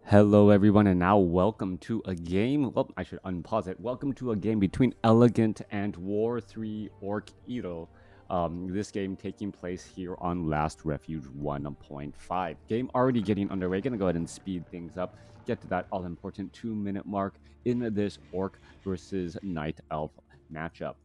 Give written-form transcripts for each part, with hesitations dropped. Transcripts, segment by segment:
Hello everyone, and now welcome to a game. Well, I should unpause it. Welcome to a game between EleGaNt and War3Orcer0. This game taking place here on Last Refuge 1.5. Game already getting underway. Gonna go ahead and speed things up. Get to that all-important 2-minute mark in this Orc versus Night Elf matchup.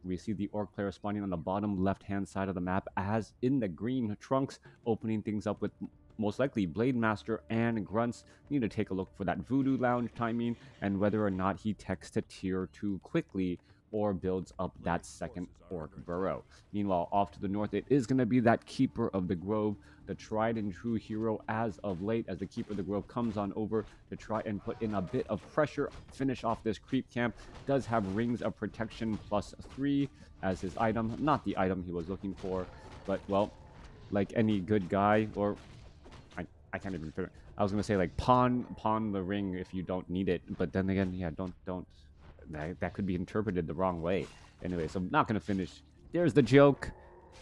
We see the Orc player spawning on the bottom left-hand side of the map, as in the green trunks, opening things up with most likely Blade Master and Grunts. Need to take a look for that Voodoo Lounge timing and whether or not he techs to tier 2 quickly or builds up that second Orc burrow. Meanwhile, off to the north, it is going to be that Keeper of the Grove, the tried and true hero as of late, as the Keeper of the Grove comes on over to try and put in a bit of pressure, finish off this creep camp. Does have Rings of Protection +3 as his item. Not the item he was looking for, but, well, like any good guy, or I can't even figure. I was gonna say like pawn the ring if you don't need it, but then again, yeah, don't. That could be interpreted the wrong way. Anyway, so I'm not gonna finish. There's the joke.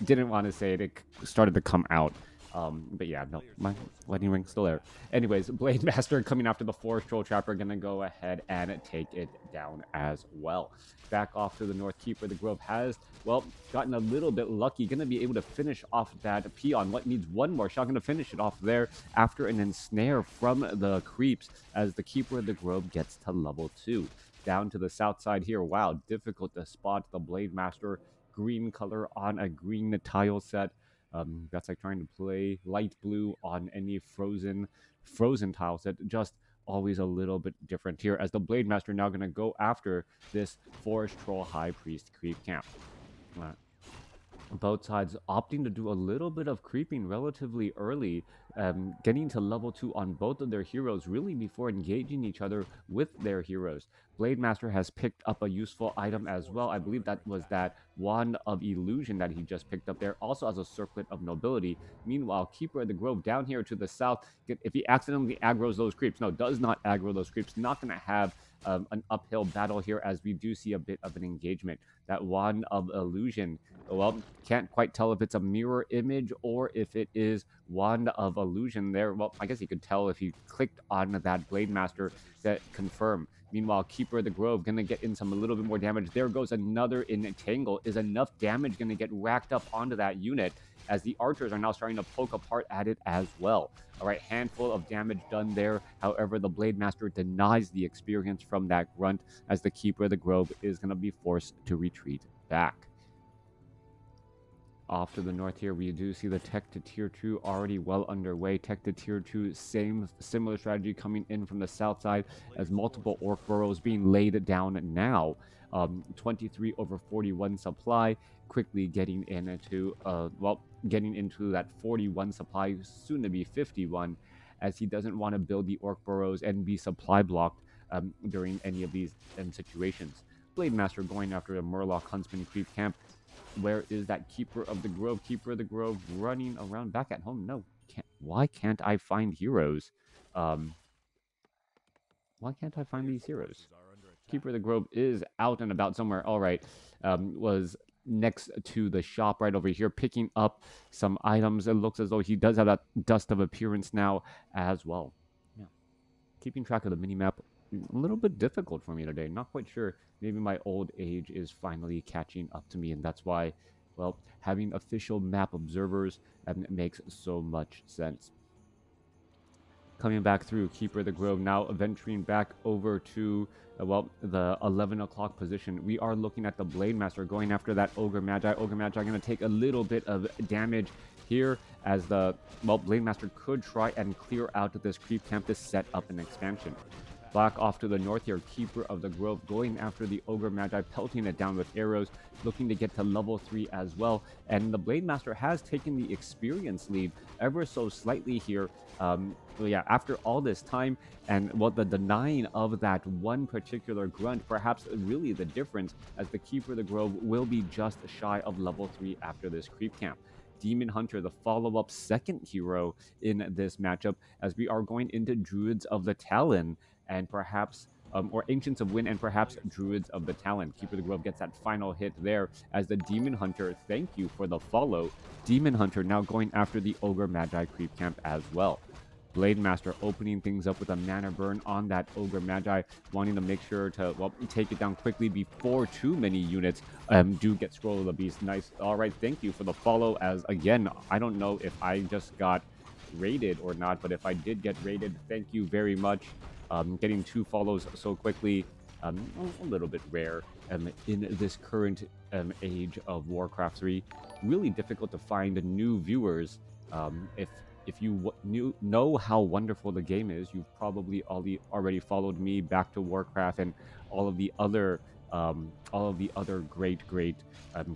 Didn't want to say it. It started to come out. But yeah, no, my wedding ring's still there. Anyways, Blade Master coming after the Forest Troll Trapper, gonna go ahead and take it down as well. Back off to the north, Keeper of the Grove has, well, gotten a little bit lucky. Gonna be able to finish off that peon. What needs one more shot? Gonna finish it off there after an ensnare from the creeps as the Keeper of the Grove gets to level 2. Down to the south side here. Wow, difficult to spot the Blade Master. Green color on a green tile set. That's like trying to play light blue on any frozen tile set. Just always a little bit different here, as the Blade Master now going to go after this Forest Troll High Priest creep camp. Both sides opting to do a little bit of creeping relatively early, getting to level 2 on both of their heroes really before engaging each other with their heroes. Blade Master has picked up a useful item as well. I believe that was that Wand of Illusion that he just picked up there, also as a Circlet of Nobility. Meanwhile, Keeper of the Grove down here to the south, if he accidentally aggroes those creeps, no, does not aggro those creeps, not going to have an uphill battle here, as we do see a bit of an engagement. That Wand of Illusion, well, can't quite tell if it's a mirror image or if it is Wand of Illusion there. Well, I guess you could tell if he clicked on that Blade Master that confirm. Meanwhile, Keeper of the Grove gonna get in a little bit more damage. There goes another entangle. Is enough damage gonna get racked up onto that unit, as the archers are now starting to poke apart at it as well. All right, handful of damage done there. However, the Blade Master denies the experience from that grunt, as the Keeper of the Grove is going to be forced to retreat back. Off to the north here, we do see the tech to tier 2 already well underway. Tech to tier 2, similar strategy coming in from the south side, as multiple Orc burrows being laid down now. 23 over 41 supply, quickly getting into getting into that 41 supply, soon to be 51, as he doesn't want to build the Orc burrows and be supply blocked during any of these situations. Blade Master going after a Murloc Huntsman creep camp. Where is that Keeper of the Grove? Keeper of the Grove running around back at home. No, why can't I find heroes? Why can't I find these heroes? Keeper of the Grove is out and about somewhere. All right, was next to the shop right over here, picking up some items. It looks as though he does have that Dust of Appearance now as well. Yeah, keeping track of the minimap, a little bit difficult for me today. Not quite sure. Maybe my old age is finally catching up to me, and that's why, well, having official map observers makes so much sense. Coming back through, Keeper of the Grove now venturing back over to, well, the 11 o'clock position. We are looking at the Blade Master going after that Ogre Magi. Ogre Magi going to take a little bit of damage here, as the, well, Blade Master could try and clear out this creep camp to set up an expansion. Back off to the north here, Keeper of the Grove going after the Ogre Magi, pelting it down with arrows, looking to get to level 3 as well. And the Blade Master has taken the experience lead ever so slightly here. Yeah, after all this time, and well, the denying of that one particular grunt, perhaps really the difference, as the Keeper of the Grove will be just shy of level 3 after this creep camp. Demon Hunter, the follow-up second hero in this matchup, as we are going into Druids of the Talon, and perhaps, or Ancients of Wind, and perhaps Druids of the Talon. Keeper of the Grove gets that final hit there, as the Demon Hunter, thank you for the follow. Demon Hunter now going after the Ogre Magi creep camp as well. Blade Master opening things up with a mana burn on that Ogre Magi, wanting to make sure to, well, take it down quickly before too many units do get Scroll of the Beast. Nice. All right, thank you for the follow. As again, I don't know if I just got raided or not, but if I did get raided, thank you very much. Getting 2 follows so quickly, a little bit rare in this current age of Warcraft 3. Really difficult to find new viewers. If you know how wonderful the game is, you've probably already followed me back to Warcraft and all of the other great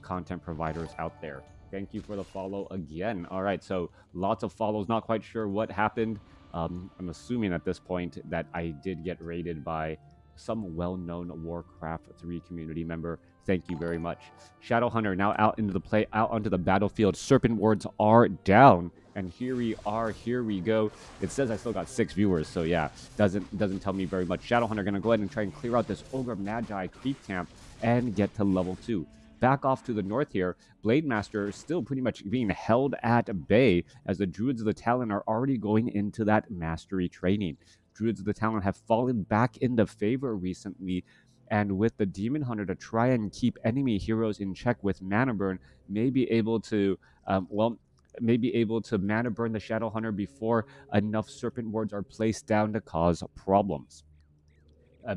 content providers out there. Thank you for the follow again. All right, so lots of follows. Not quite sure what happened. I'm assuming at this point that I did get raided by some well-known Warcraft 3 community member. Thank you very much. Shadowhunter now out onto the battlefield. Serpent wards are down, and here we are. Here we go. It says I still got 6 viewers, so yeah, doesn't tell me very much. Shadowhunter gonna go ahead and try and clear out this Ogre Magi creep camp and get to level 2. Back off to the north here, Blade Master still pretty much being held at bay as the Druids of the Talon are already going into that mastery training. Druids of the Talon have fallen back into favor recently, and with the Demon Hunter to try and keep enemy heroes in check with mana burn, may be able to, mana burn the Shadow Hunter before enough Serpent Wards are placed down to cause problems.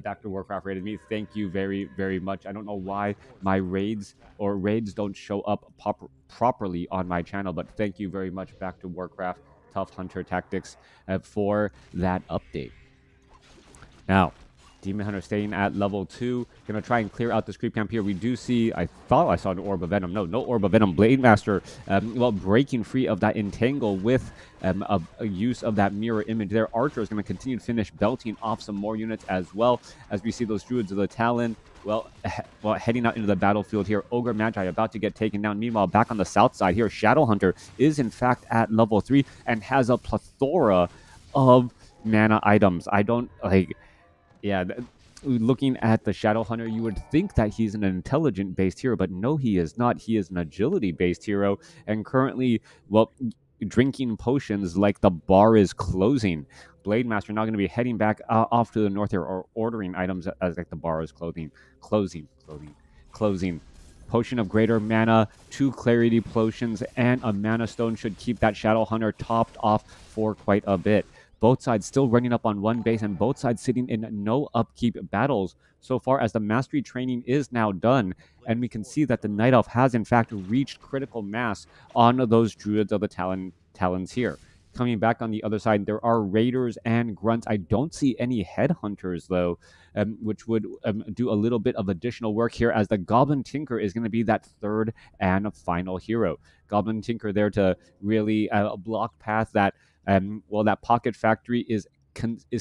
Back to Warcraft raided me. Thank you very, very much. I don't know why my raids don't show up properly on my channel, but thank you very much, Back to Warcraft Tough Hunter Tactics, for that update. Now, Demon Hunter staying at level 2. Gonna try and clear out this creep camp here. We do see, I thought I saw an Orb of Venom. No Orb of Venom. Blade Master, breaking free of that entangle with a use of that mirror image there. Archer is going to continue to finish belting off some more units as well, as we see those Druids of the Talon, heading out into the battlefield here. Ogre Magi about to get taken down. Meanwhile, back on the south side here, Shadowhunter is in fact at level 3 and has a plethora of mana items. I don't, yeah, looking at the Shadowhunter, you would think that he's an intelligent-based hero, but no, he is not. He is an agility-based hero, and currently, drinking potions like the bar is closing. Blade Master now going to be heading back off to the north here, or ordering items as like the bar is closing. Potion of greater mana, 2 clarity potions, and a mana stone should keep that Shadowhunter topped off for quite a bit. Both sides still running up on one base, and both sides sitting in no upkeep battles so far, as the mastery training is now done, and we can see that the Night Elf has in fact reached critical mass on those Druids of the Talons here. Coming back on the other side, there are Raiders and Grunts. I don't see any Headhunters, though, which would do a little bit of additional work here, as the Goblin Tinker is going to be that third and final hero. Goblin Tinker there to really block path that that Pocket Factory is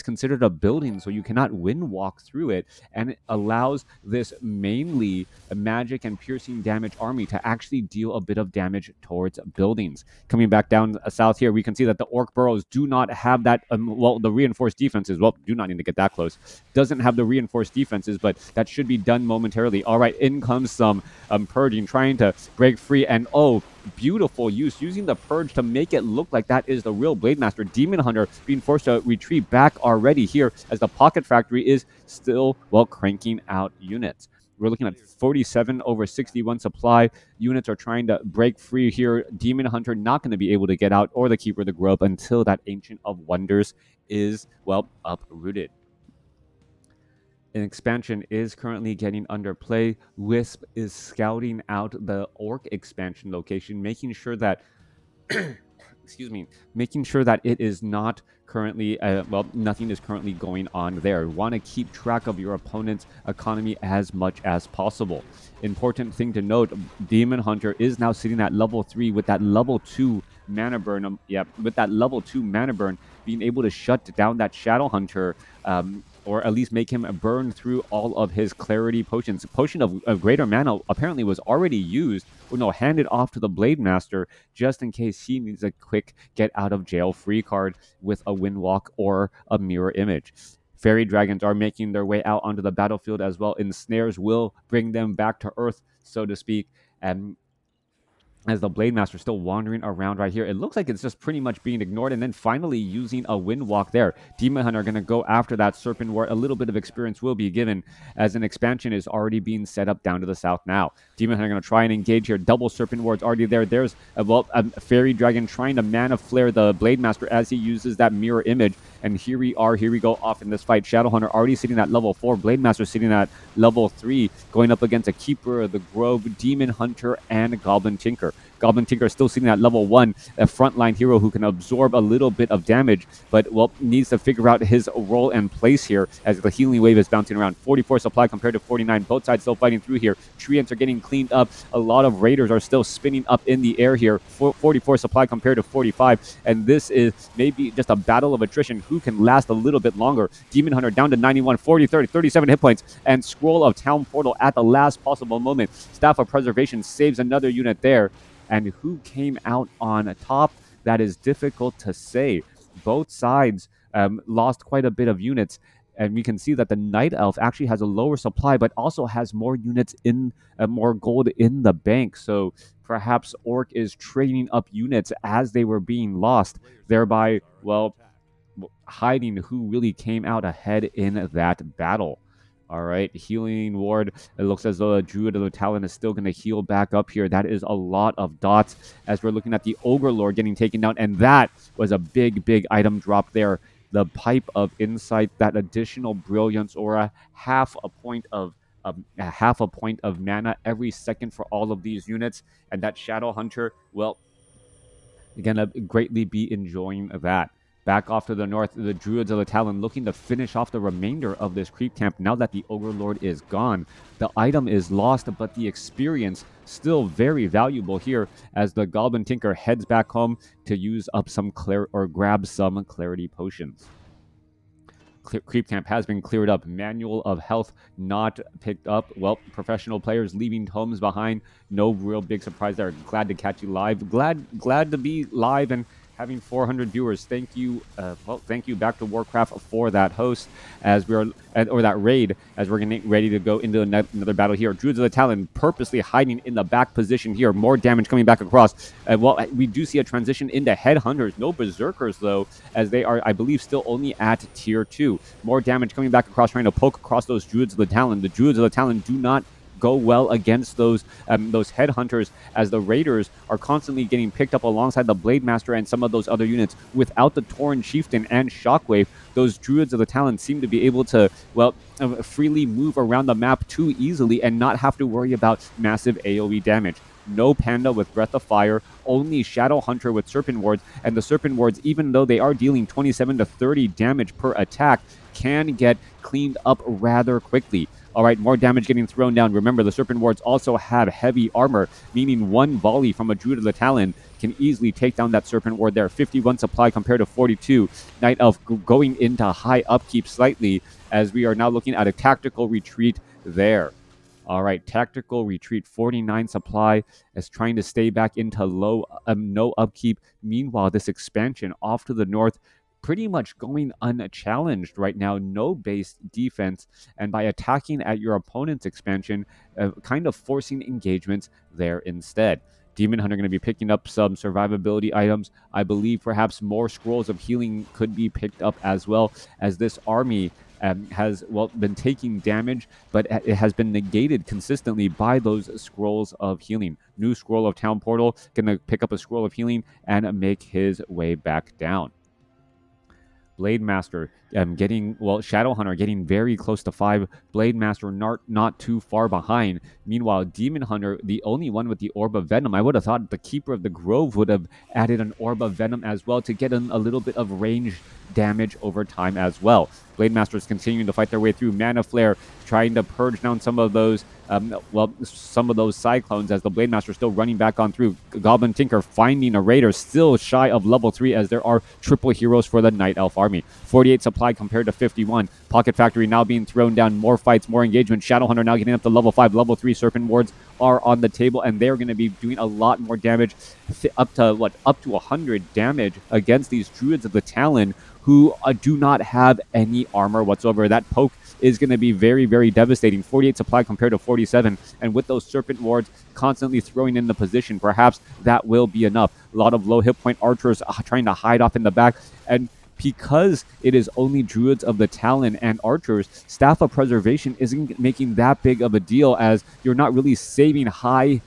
considered a building, so you cannot wind walk through it, and it allows this mainly magic and piercing damage army to actually deal a bit of damage towards buildings. Coming back down south here, we can see that the Orc burrows do not have that, the reinforced defenses, do not need to get that close. Doesn't have the reinforced defenses, but that should be done momentarily. All right, in comes some purging, trying to break free, and beautiful use, using the purge to make it look like that is the real Blade Master. Demon Hunter being forced to retreat back already here, as the Pocket Factory is still, cranking out units. We're looking at 47 over 61 supply. Units are trying to break free here. Demon Hunter not going to be able to get out, or the Keeper of the Grove, until that Ancient of Wonders is, uprooted. An expansion is currently getting under play. Wisp is scouting out the Orc expansion location, making sure that making sure that it is not currently, nothing is currently going on there. Want to keep track of your opponent's economy as much as possible. Important thing to note, Demon Hunter is now sitting at level 3 with that level 2 mana burn. With that level 2 mana burn, being able to shut down that Shadow Hunter, or at least make him burn through all of his clarity potions. Potion of greater mana apparently was already used, handed off to the Blade Master, just in case he needs a quick get out of jail free card with a Windwalk or a mirror image. Fairy dragons are making their way out onto the battlefield as well, and snares will bring them back to earth, so to speak. as the Blade Master still wandering around right here. It looks like it's just pretty much being ignored, and then finally using a Wind Walk there. Demon Hunter going to go after that Serpent Ward. A little bit of experience will be given as an expansion is already being set up down to the south now. Demon Hunter going to try and engage here. Double Serpent Ward's already there. There's a Fairy Dragon trying to Mana Flare the Blade Master as he uses that mirror image. And here we go off in this fight. Shadowhunter already sitting at level 4. Blade Master sitting at level 3, going up against a Keeper of the Grove, Demon Hunter, and Goblin Tinker. Goblin Tinker still sitting at level 1, a frontline hero who can absorb a little bit of damage, but, well, needs to figure out his role and place here as the healing wave is bouncing around. 44 supply compared to 49. Both sides still fighting through here. Treants are getting cleaned up. A lot of Raiders are still spinning up in the air here. 44 supply compared to 45, and this is maybe just a battle of attrition. Who can last a little bit longer? Demon Hunter down to 91, 40, 30, 37 hit points, and Scroll of Town Portal at the last possible moment. Staff of Preservation saves another unit there. And who came out on top? That is difficult to say. Both sides lost quite a bit of units, and we can see that the Night Elf actually has a lower supply, but also has more units in, more gold in the bank. So perhaps Orc is trading up units as they were being lost, thereby, well, hiding who really came out ahead in that battle. All right, healing ward. It looks as though the Druid of the Talon is still going to heal back up here. That is a lot of dots as we're looking at the Ogre Lord getting taken down. And that was a big item drop there. The Pipe of Insight, that additional Brilliance Aura, half a point of mana every second for all of these units. And that Shadow Hunter, well, gonna greatly be enjoying that. Back off to the north, the Druids of the Talon looking to finish off the remainder of this creep camp now that the Ogre Lord is gone. The item is lost, but the experience still very valuable here as the Goblin Tinker heads back home to use up some grab some clarity potions. Creep camp has been cleared up. Manual of Health not picked up. Well, professional players leaving homes behind. No real big surprise there. Glad to catch you live. Glad to be live and having 400 viewers. Thank you. Thank you back to WarCraft for that host as we are, or that raid, as we're getting ready to go into another battle here. Druids of the Talon purposely hiding in the back position here. More damage coming back across. Well, we do see a transition into Headhunters. No Berserkers, though, as they are, I believe, still only at Tier 2. More damage coming back across, trying to poke across those Druids of the Talon. The Druids of the Talon do not go well against those Headhunters, as the Raiders are constantly getting picked up alongside the Blade Master and some of those other units. Without the Tauren Chieftain and Shockwave, those Druids of the Talon seem to be able to, well, freely move around the map too easily and not have to worry about massive AoE damage. No Panda with Breath of Fire, only Shadow Hunter with Serpent Wards, and the Serpent Wards, even though they are dealing 27 to 30 damage per attack, can get cleaned up rather quickly. All right, more damage getting thrown down. Remember, the Serpent Wards also have heavy armor, meaning one volley from a Druid of the Talon can easily take down that Serpent Ward there. 51 supply compared to 42. Night Elf going into high upkeep slightly, as we are now looking at a tactical retreat there. All right, tactical retreat, 49 supply, as trying to stay back into low, no upkeep. Meanwhile, this expansion off to the north, pretty much going unchallenged right now. No base defense, and by attacking at your opponent's expansion, kind of forcing engagements there instead. Demon Hunter going to be picking up some survivability items. I believe perhaps more scrolls of healing could be picked up as well, as this army has, well, been taking damage, but it has been negated consistently by those scrolls of healing. New Scroll of Town Portal going to pick up a scroll of healing and make his way back down. Blade Master getting, well, Shadow Hunter getting very close to 5. Blade Master not too far behind. Meanwhile, Demon Hunter, the only one with the Orb of Venom. I would have thought the Keeper of the Grove would have added an Orb of Venom as well to get in a little bit of range damage over time as well. Blade Master is continuing to fight their way through. Mana Flare trying to purge down some of those, some of those Cyclones, as the Blade Master still running back on through. Goblin Tinker finding a Raider, still shy of level 3, as there are triple heroes for the Night Elf army. 48 supply compared to 51. Pocket Factory now being thrown down. More fights, more engagement. Shadowhunter now getting up to level 5. Level 3 Serpent Wards are on the table, and they're going to be doing a lot more damage, up to 100 damage against these Druids of the Talon, who do not have any armor whatsoever. That poke is going to be very, very devastating. 48 supply compared to 47, and with those Serpent Wards constantly throwing in the position, perhaps that will be enough. A lot of low hit point archers trying to hide off in the back, and because it is only Druids of the Talon and Archers, Staff of Preservation isn't making that big of a deal, as you're not really saving high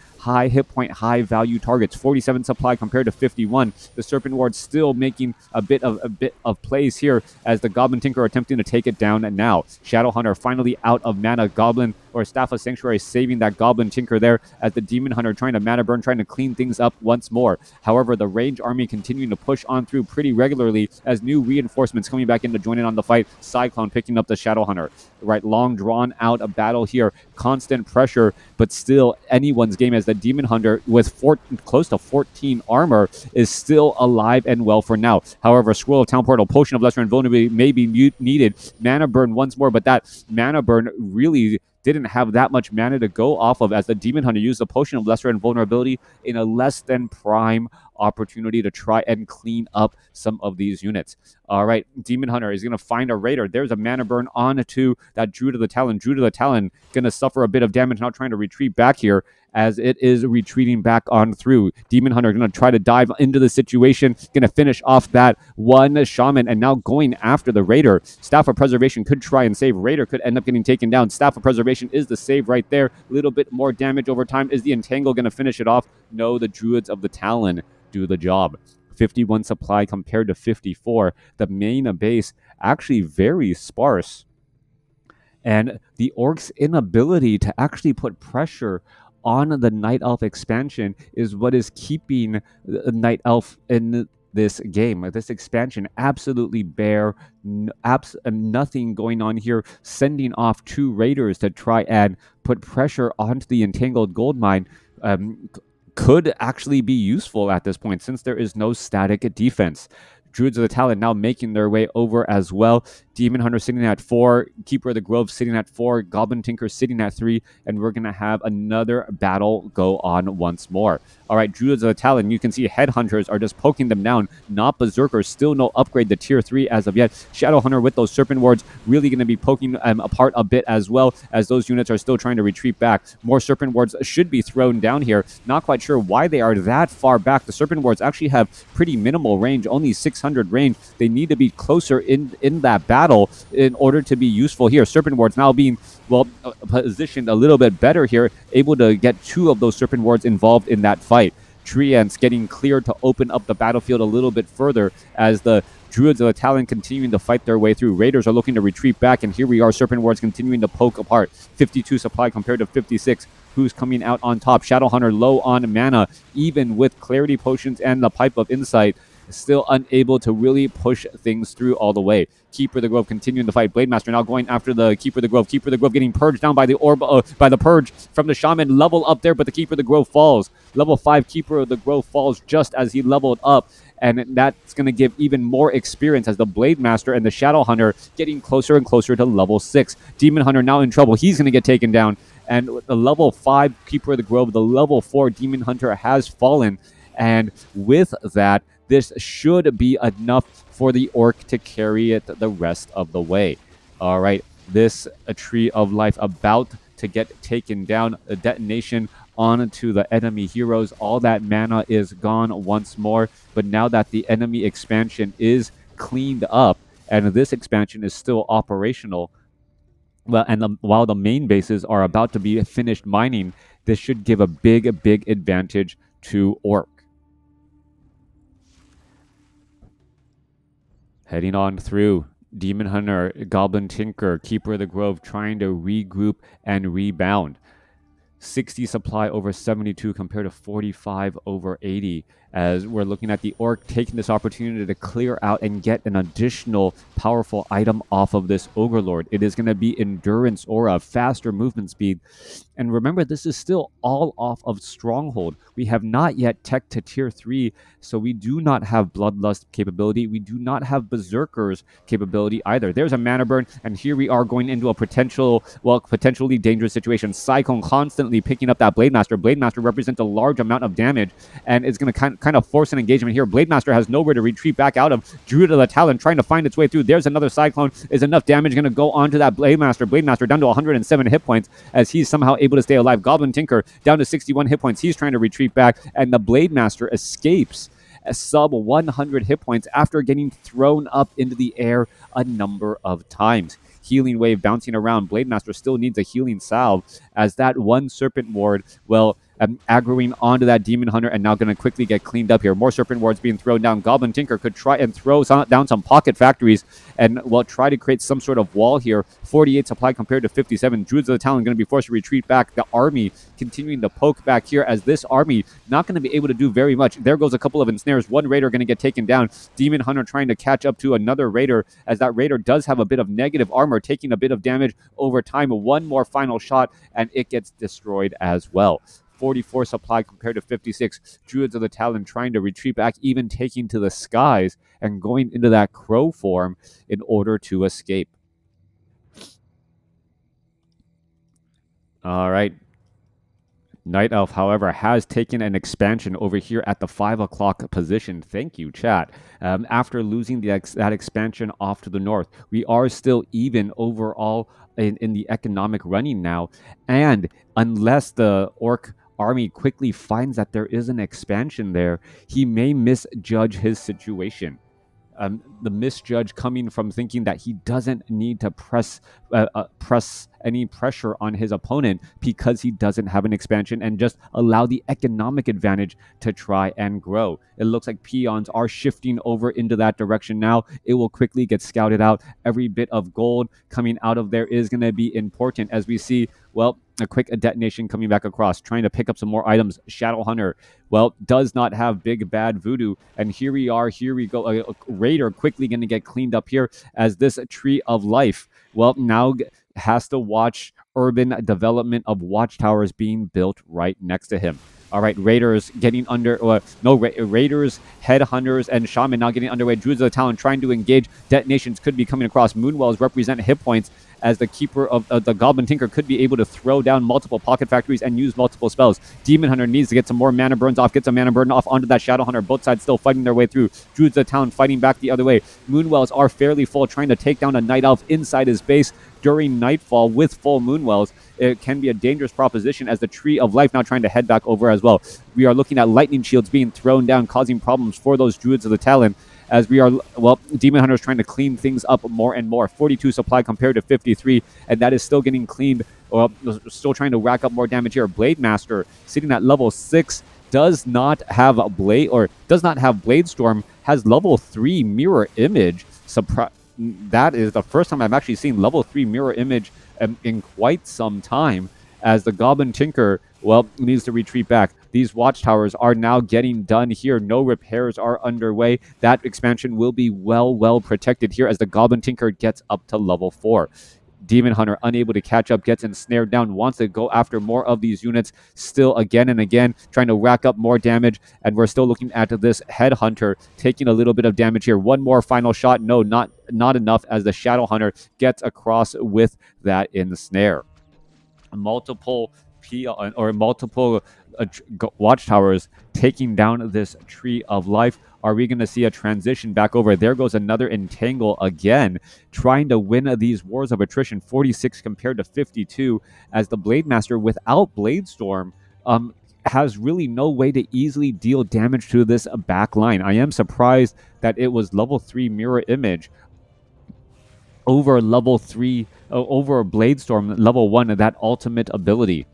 hit point, high value targets. 47 supply compared to 51. The Serpent Ward still making a bit of plays here, as the Goblin Tinker attempting to take it down. And now Shadow Hunter finally out of mana. Goblin or Staff of Sanctuary saving that Goblin Tinker there, as the Demon Hunter trying to mana burn, trying to clean things up once more. However, the Range Army continuing to push on through pretty regularly, as new reinforcements coming back in to join in on the fight. Cyclone picking up the Shadow Hunter. Right, long drawn out a battle here, constant pressure, but still anyone's game, as the Demon Hunter with close to 14 armor is still alive and well for now. However, Scroll of Town Portal, Potion of Lesser Invulnerability may be needed. Mana burn once more, but that mana burn really didn't have that much mana to go off of, as the Demon Hunter used the Potion of Lesser Invulnerability in a less than prime opportunity to try and clean up some of these units. All right, Demon Hunter is going to find a Raider. There's a mana burn onto that Druid of the Talon. Druid of the Talon going to suffer a bit of damage, now trying to retreat back here, as it is retreating back on through. Demon Hunter going to try to dive into the situation, going to finish off that one Shaman, and now going after the Raider. Staff of Preservation could try and save. Raider could end up getting taken down. Staff of Preservation is the save right there. A little bit more damage over time. Is the Entangle going to finish it off? No, the Druids of the Talon do the job. 51 supply compared to 54. The main base actually very sparse, and the Orcs' inability to actually put pressure on the Night Elf expansion is what is keeping the Night Elf in this game. This expansion absolutely bare, nothing going on here, sending off 2 Raiders to try and put pressure onto the Entangled Goldmine could actually be useful at this point, since there is no static defense. Druids of the Talon now making their way over as well. Demon Hunter sitting at 4, Keeper of the Grove sitting at 4, Goblin Tinker sitting at 3, and we're going to have another battle go on once more. All right, Druids of the Talon, you can see Headhunters are just poking them down, not Berserkers, still no upgrade to Tier 3 as of yet. Shadow Hunter with those Serpent Wards really going to be poking apart a bit, as well, as those units are still trying to retreat back. More Serpent Wards should be thrown down here. Not quite sure why they are that far back. The Serpent Wards actually have pretty minimal range, only 600 range. They need to be closer in that battle in order to be useful here. Serpent Wards now being, well, positioned a little bit better here, able to get 2 of those Serpent Wards involved in that fight. Treants getting cleared to open up the battlefield a little bit further, as the Druids of the Talon continuing to fight their way through. Raiders are looking to retreat back, and here we are, Serpent Wards continuing to poke apart. 52 supply compared to 56. Who's coming out on top? Shadow Hunter low on mana, even with Clarity Potions and the Pipe of Insight, still unable to really push things through all the way. Keeper of the Grove continuing to fight. Blade Master now going after the Keeper of the Grove. Keeper of the Grove getting purged down by the orb, by the purge from the Shaman. Level up there, but the Keeper of the Grove falls. Level 5 Keeper of the Grove falls just as he leveled up, and that's going to give even more experience, as the Blade Master and the Shadow Hunter getting closer and closer to level 6. Demon Hunter now in trouble. He's going to get taken down, and the level 5 Keeper of the Grove, the level 4 Demon Hunter has fallen, and with that, this should be enough for the Orc to carry it the rest of the way. All right, this a Tree of Life about to get taken down. A detonation onto the enemy heroes. All that mana is gone once more, but now that the enemy expansion is cleaned up and this expansion is still operational, well, and while the main bases are about to be finished mining, this should give a big advantage to Orc. Heading on through, Demon Hunter, Goblin Tinker, Keeper of the Grove trying to regroup and rebound. 60 supply over 72 compared to 45 over 80, as we're looking at the Orc taking this opportunity to clear out and get an additional powerful item off of this Ogre Lord. It is going to be Endurance Aura, faster movement speed. And remember, this is still all off of Stronghold. We have not yet tech to Tier 3, so we do not have Bloodlust capability. We do not have Berserkers capability either. There's a mana burn, and here we are going into a potentially dangerous situation. Cyclone constantly picking up that Blade Master. Blade Master represents a large amount of damage, and it's going to kind trying to force an engagement here. Blademaster has nowhere to retreat back out of. Druid of the Talon trying to find its way through. There's another Cyclone. Is enough damage going to go onto that Blademaster? Blademaster down to 107 hit points as he's somehow able to stay alive. Goblin Tinker down to 61 hit points. He's trying to retreat back, and the Blademaster escapes a sub 100 hit points after getting thrown up into the air a number of times. Healing wave bouncing around. Blademaster still needs a healing salve as that one Serpent Ward, well, aggroing onto that Demon Hunter and now going to quickly get cleaned up here. More Serpent Wards being thrown down. Goblin Tinker could try and throw down some pocket factories and, well, try to create some sort of wall here. 48 supply compared to 57. Druids of the Talon going to be forced to retreat back. The army continuing to poke back here as this army not going to be able to do very much. There goes a couple of ensnares. One Raider going to get taken down. Demon Hunter trying to catch up to another Raider as that Raider does have a bit of negative armor, taking a bit of damage over time. One more final shot and it gets destroyed as well. 44 supply compared to 56. Druids of the Talon trying to retreat back, even taking to the skies and going into that crow form in order to escape. All right. Night Elf, however, has taken an expansion over here at the 5 o'clock position. Thank you, chat. After losing that expansion off to the north, we are still even overall in the economic running now. And unless the Orc army quickly finds that there is an expansion there, he may misjudge his situation. The misjudge coming from thinking that he doesn't need to press any pressure on his opponent because he doesn't have an expansion and just allow the economic advantage to try and grow. It looks like peons are shifting over into that direction now. It will quickly get scouted out. Every bit of gold coming out of there is going to be important as we see, well, a quick detonation coming back across, trying to pick up some more items. Shadow Hunter, well, does not have big bad voodoo. And here we are, here we go. A Raider quickly going to get cleaned up here as this Tree of Life, well, now has to watch urban development of watchtowers being built right next to him. All right, Raiders getting Raiders, Headhunters, and Shaman now getting underway. Druids of the Talon trying to engage. Detonations could be coming across. Moonwells represent hit points as the keeper of the Goblin Tinker could be able to throw down multiple pocket factories and use multiple spells. Demon Hunter needs to get some more mana burns off, get some mana burn off onto that Shadow Hunter. Both sides still fighting their way through. Druids of the Talon fighting back the other way. Moonwells are fairly full, trying to take down a Night Elf inside his base during nightfall with full Moonwells. It can be a dangerous proposition as the Tree of Life now trying to head back over as well. We are looking at lightning shields being thrown down, causing problems for those Druids of the Talon as we are, well, Demon Hunter is trying to clean things up more and more. 42 supply compared to 53, and that is still getting cleaned, or still trying to rack up more damage here. Blademaster sitting at level 6 does not have a blade, or does not have Blade Storm, has level 3 mirror image. That is the first time I've actually seen level 3 mirror image in quite some time, as the Goblin Tinker, well, needs to retreat back. These watchtowers are now getting done here. No repairs are underway. That expansion will be well protected here as the Goblin Tinker gets up to level 4. Demon Hunter unable to catch up, gets ensnared down, wants to go after more of these units, still again and again, trying to rack up more damage, and we're still looking at this Headhunter taking a little bit of damage here. One more final shot, no, not enough, as the Shadow Hunter gets across with that ensnare. Multiple watchtowers taking down this Tree of Life. Are we going to see a transition back over? There goes another Entangle again, trying to win these wars of attrition. 46 compared to 52, as the Blademaster without Blade Storm has really no way to easily deal damage to this back line. I am surprised that it was level 3 mirror image over level 3, over Blade Storm, level 1, that ultimate ability.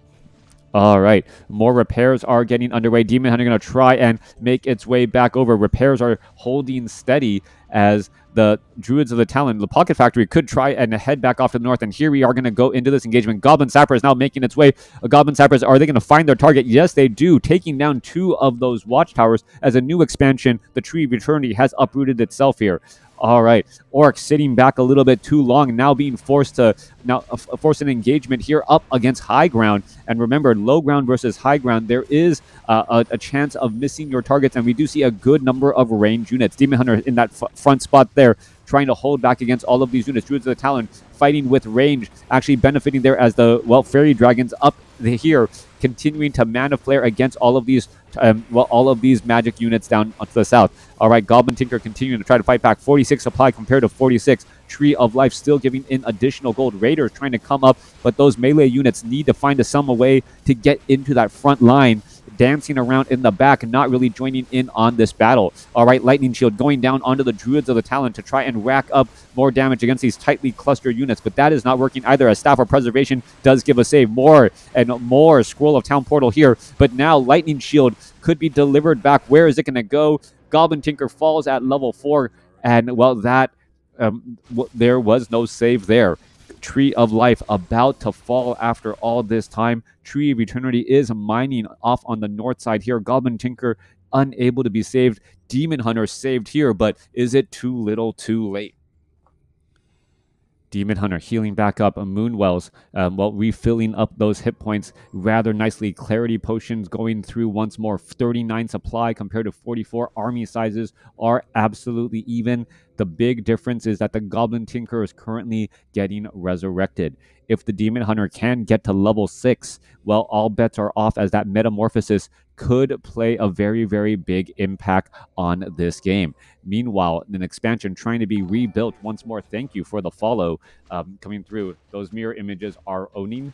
All right, more repairs are getting underway. Demon Hunter going to try and make its way back over. Repairs are holding steady as the Druids of the Talon, the Pocket Factory, could try and head back off to the north. And here we are going to go into this engagement. Goblin Sapper is now making its way. Goblin Sappers, are they going to find their target? Yes, they do, taking down 2 of those watchtowers as a new expansion. The Tree of Eternity has uprooted itself here. All right, Orc sitting back a little bit too long, now being forced to force an engagement here up against high ground. And remember, low ground versus high ground, there is a chance of missing your targets, and we do see a good number of range units. Demon Hunter in that front spot there, trying to hold back against all of these units. Druids of the Talon fighting with range, actually benefiting there as the, well, Fairy Dragons up here continuing to mana flare against all of these all of these magic units down to the south. All right, Goblin Tinker continuing to try to fight back. 46 supply compared to 46. Tree of Life still giving in additional gold. Raiders trying to come up, but those melee units need to find some way to get into that front line, dancing around in the back and not really joining in on this battle. All right, Lightning Shield going down onto the Druids of the Talon to try and rack up more damage against these tightly clustered units, but that is not working either, as Staff of Preservation does give a save. More and more Scroll of Town Portal here, but now Lightning Shield could be delivered back. Where is it going to go? Goblin Tinker falls at level 4, and well, that there was no save there. Tree of Life about to fall after all this time. Tree of Eternity is mining off on the north side here. Goblin Tinker unable to be saved. Demon Hunter saved here, but is it too little too late? Demon Hunter healing back up. Moonwells, refilling up those hit points rather nicely. Clarity Potions going through once more. 39 supply compared to 44. Army sizes are absolutely even. The big difference is that the Goblin Tinker is currently getting resurrected. If the Demon Hunter can get to level 6, well, all bets are off, as that Metamorphosis could play a very, very big impact on this game. Meanwhile, an expansion trying to be rebuilt once more. Thank you for the follow coming through. Those mirror images are owning.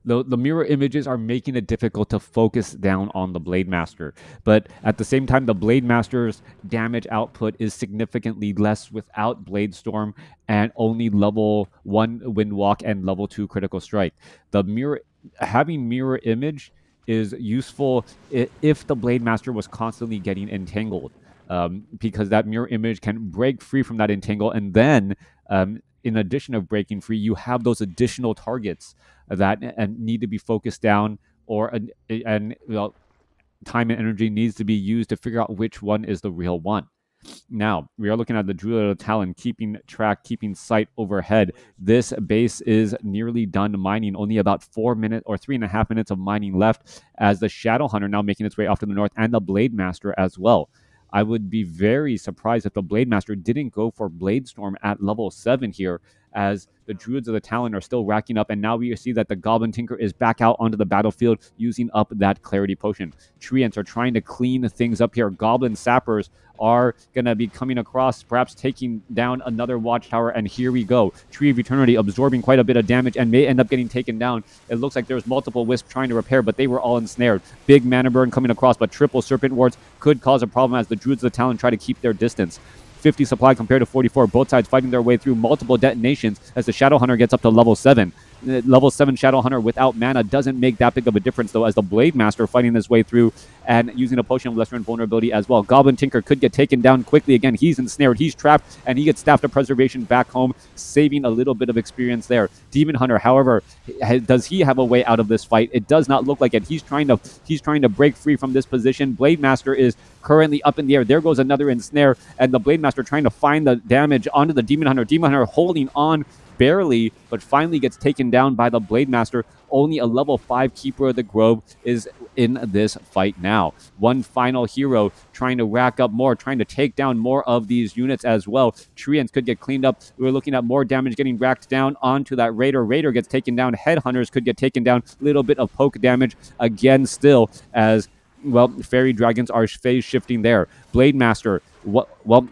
The mirror images are making it difficult to focus down on the Blade Master. But at the same time, the Blade Master's damage output is significantly less without Blade Storm and only level 1 Windwalk and level 2 Critical Strike. Having mirror image is useful if the Blade Master was constantly getting entangled, because that mirror image can break free from that entangle, and then in addition of breaking free, you have those additional targets that need to be focused down, time and energy needs to be used to figure out which one is the real one. Now, we are looking at the Druid of the Talon, keeping track, keeping sight overhead. This base is nearly done mining, only about 4 minutes or 3.5 minutes of mining left, as the Shadow Hunter now making its way off to the north, and the Blade Master as well. I would be very surprised if the Blade Master didn't go for Blade Storm at level 7 here, as the Druids of the Talon are still racking up, and now we see that the Goblin Tinker is back out onto the battlefield using up that Clarity Potion. Treants are trying to clean things up here. Goblin Sappers are going to be coming across, perhaps taking down another Watchtower, and here we go. Tree of Eternity absorbing quite a bit of damage and may end up getting taken down. It looks like there's multiple Wisps trying to repair, but they were all ensnared. Big mana burn coming across, but triple Serpent Wards could cause a problem as the Druids of the Talon try to keep their distance. 50 supply compared to 44. Both sides fighting their way through multiple detonations as the Shadow Hunter gets up to level 7. Level 7 Shadow Hunter without mana doesn't make that big of a difference, though, as the Blade Master fighting his way through and using a potion of lesser invulnerability as well. Goblin Tinker could get taken down quickly. Again, he's ensnared, he's trapped, and he gets Staff of Preservation back home, saving a little bit of experience there. Demon Hunter, however, does he have a way out of this fight? It does not look like it. He's trying to break free from this position. Blade Master is currently up in the air. There goes another ensnare, and the Blade Master trying to find the damage onto the Demon Hunter. Demon Hunter holding on barely, but finally gets taken down by the Blade Master. Only a level 5 Keeper of the Grove is in this fight now. One final hero trying to rack up more, trying to take down more of these units as well. Treants could get cleaned up. We're looking at more damage getting racked down onto that Raider. Raider gets taken down. Headhunters could get taken down. Little bit of poke damage again still, as well, Fairy Dragons are phase shifting there. Blade Master,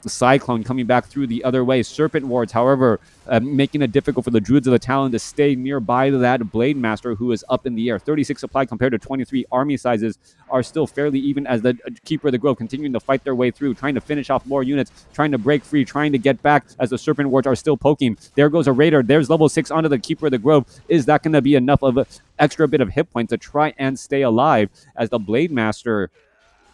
Cyclone coming back through the other way. Serpent Wards, however, making it difficult for the Druids of the Talon to stay nearby that Blade Master, who is up in the air. 36 supply compared to 23. Army sizes are still fairly even, as the Keeper of the Grove continuing to fight their way through, trying to finish off more units, trying to break free, trying to get back, as the Serpent Wards are still poking. There goes a Raider. There's level 6 onto the Keeper of the Grove. Is that going to be enough of an extra bit of hit points to try and stay alive, as the Blade Master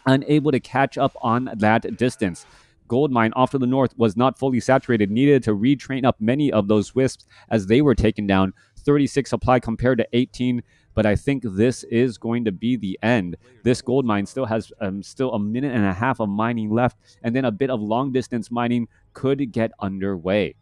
unable to catch up on that distance? Goldmine off to the north was not fully saturated, needed to retrain up many of those Wisps as they were taken down. 36 supply compared to 18, but I think this is going to be the end. This Goldmine still has still a minute and a half of mining left, and then a bit of long distance mining could get underway.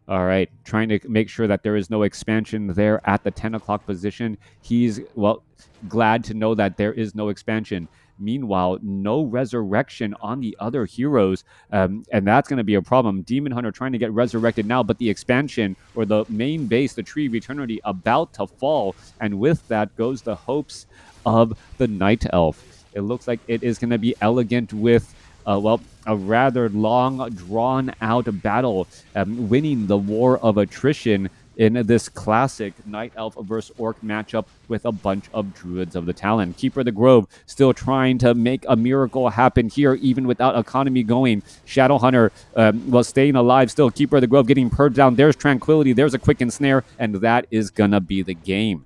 All right, trying to make sure that there is no expansion there at the 10 o'clock position. He's, well, glad to know that there is no expansion. Meanwhile, no resurrection on the other heroes, and that's going to be a problem. Demon Hunter trying to get resurrected now, but the expansion or the main base, the Tree of Eternity, about to fall, and with that goes the hopes of the Night Elf. It looks like it is going to be EleGaNt with a rather long, drawn-out battle, winning the war of attrition in this classic Night Elf versus Orc matchup with a bunch of Druids of the Talon. Keeper of the Grove still trying to make a miracle happen here, even without economy going. Shadow Hunter was staying alive still. Keeper of the Grove getting purged down. There's Tranquility. There's a quick ensnare, and that is going to be the game.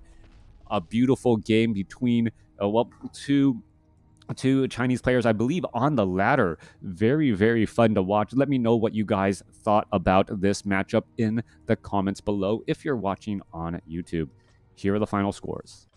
A beautiful game between, two Chinese players, I believe, on the ladder. Very, very fun to watch. Let me know what you guys thought about this matchup in the comments below if you're watching on YouTube. Here are the final scores.